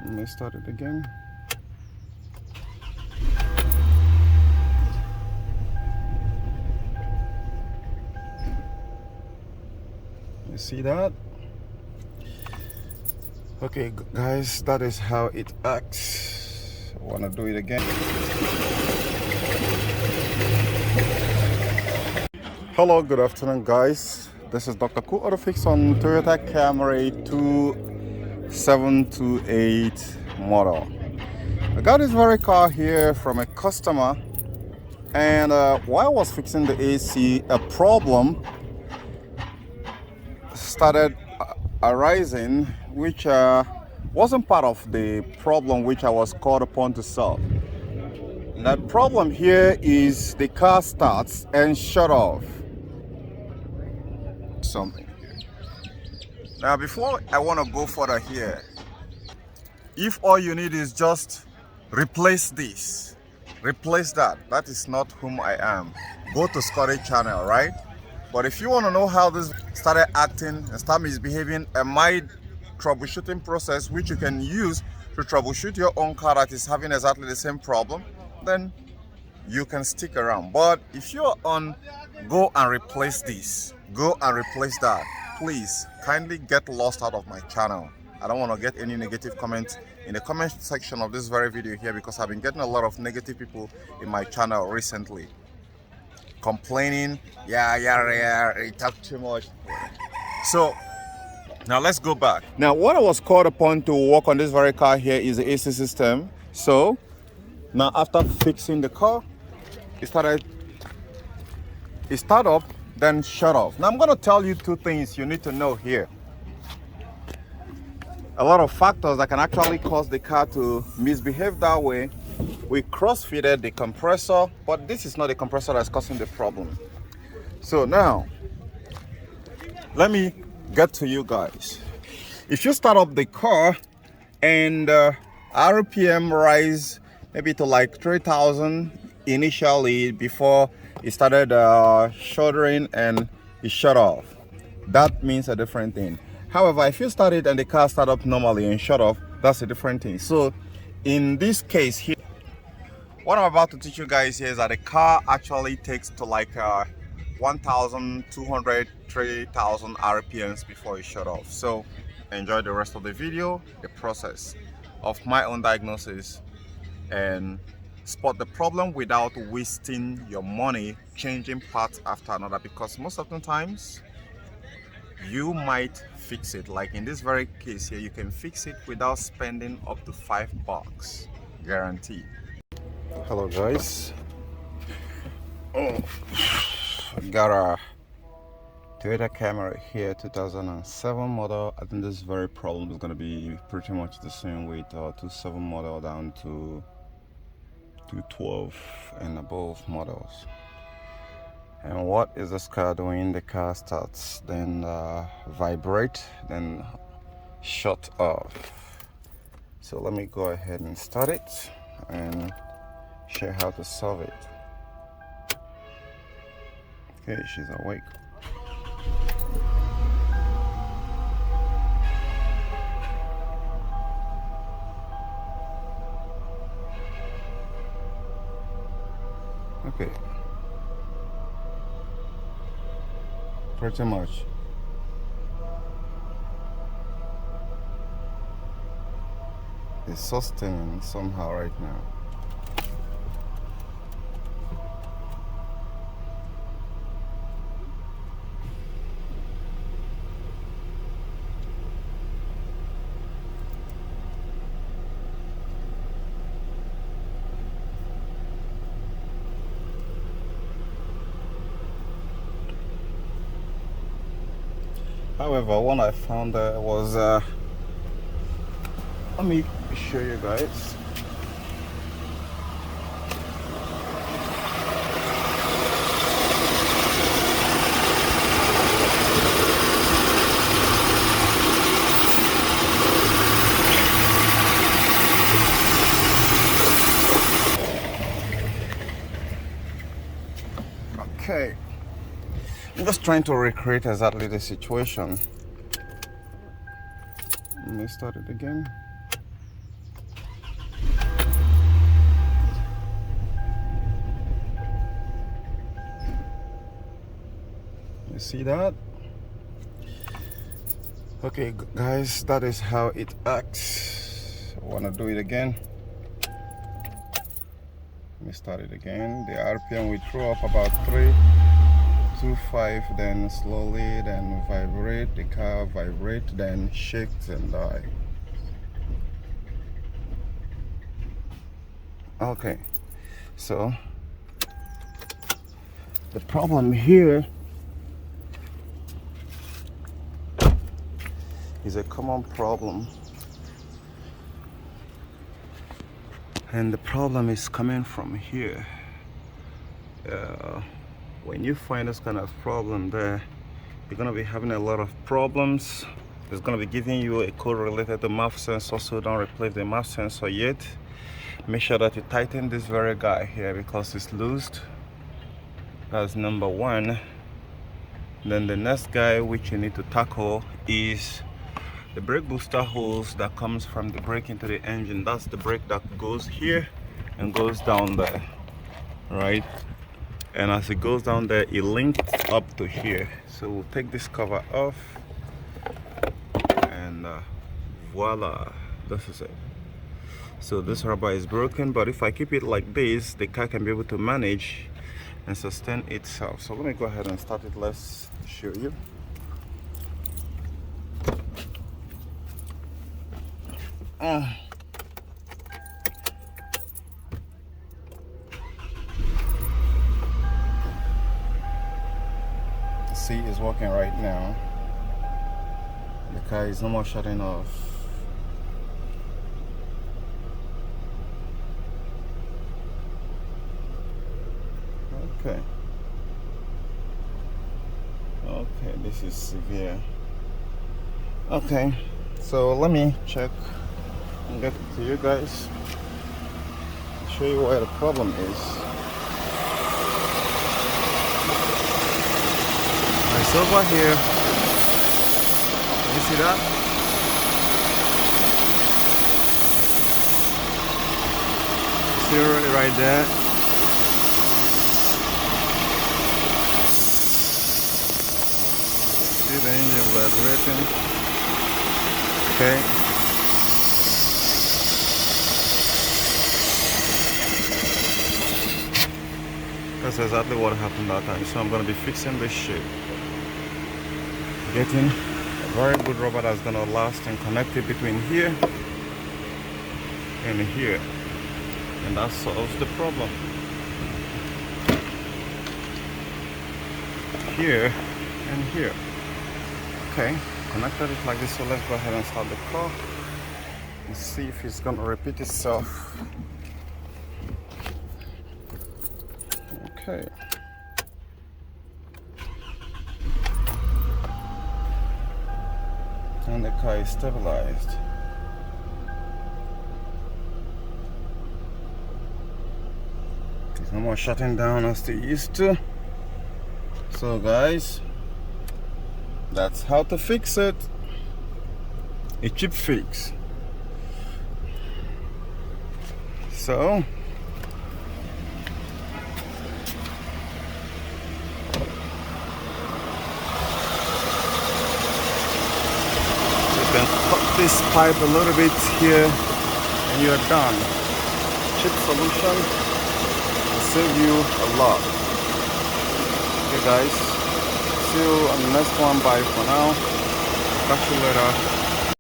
Let me start it again. You see that? Okay guys, that is how it acts. I want to do it again. Hello, good afternoon guys. This is Dr. Ku Autofix on Toyota Camry 2728 model. I got this very car here from a customer, and while I was fixing the AC, a problem started arising, which wasn't part of the problem which I was called upon to solve. That problem here is the car starts and shut off. Something. Now, before I want to go further here, if all you need is just replace this, replace that, that is not whom I am. Go to Scotty channel, right? But if you want to know how this started acting and start misbehaving, and my troubleshooting process, which you can use to troubleshoot your own car that is having exactly the same problem, then you can stick around. But if you're on go and replace this, go and replace that, please kindly get lost out of my channel. I don't want to get any negative comments in the comment section of this very video here, because I've been getting a lot of negative people in my channel recently complaining, yeah, you talk too much. So now let's go back. Now what I was called upon to work on this very car here is the AC system. So now after fixing the car, it started up, then shut off. Now I'm going to tell you two things you need to know here. A lot of factors that can actually cause the car to misbehave that way. We cross-fitted the compressor, but this is not the compressor that's causing the problem. So now let me get to you guys. If you start up the car and RPM rise maybe to like 3,000 initially before it started shuddering and it shut off, that means a different thing. However, if you start it and the car start up normally and shut off, that's a different thing. So in this case here, what I'm about to teach you guys here is that the car actually takes to like 1,200, 3,000 RPMs before it shut off. So enjoy the rest of the video, the process of my own diagnosis, and spot the problem without wasting your money changing parts after another, because most of the times you might fix it. Like in this very case here, you can fix it without spending up to $5, guaranteed. Hello guys. I got a Toyota Camry here, 2007 model. I think this very problem is going to be pretty much the same with 27 model down to 212 and above models. And what is this car doing? The car starts, then vibrate, then shut off. So let me go ahead and start it and show you how to solve it. Okay, she's awake. Okay, pretty much. It's sustaining somehow right now. However, what I found was, let me show you guys. Okay, I'm just trying to recreate exactly the situation. Let me start it again. see that? Okay guys, that is how it acts. I want to do it again. Let me start it again. The RPM we throw up about 325, then slowly, then vibrate. The car vibrate, then shakes and die. Okay, so the problem here is a common problem, and the problem is coming from here. When you find this kind of problem there, you're going to be having a lot of problems. It's going to be giving you a code related to MAF sensor, so don't replace the MAF sensor yet. Make sure that you tighten this very guy here because it's loosed. That's number one. Then the next guy which you need to tackle is the brake booster hose that comes from the brake into the engine. That's the brake that goes here and goes down there, right? And as it goes down there, it links up to here. So we'll take this cover off, and voila, this is it. So this rubber is broken, but if I keep it like this, the car can be able to manage and sustain itself. So let me go ahead and start it. Let's show you. See, it's working right now. The car is no more shutting off. Okay. Okay, this is severe. Okay, so let me check and get to you guys, show you where the problem is. It's over here. Can you see that? See it right there. See the engine vibrating. Okay. That's exactly what happened that time. So I'm going to be fixing this shit. Getting a very good rubber that's going to last and connect it between here and here. And that solves the problem. Here and here. Okay, connected it like this, so let's go ahead and start the car and see if it's going to repeat itself. Okay. And the car is stabilized. It's no more shutting down as they used to. So guys, that's how to fix it. A cheap fix. So you can cut this pipe a little bit here and you're done. Cheap solution will save you a lot. Okay guys, see you on the next one. Bye for now. Catch you later.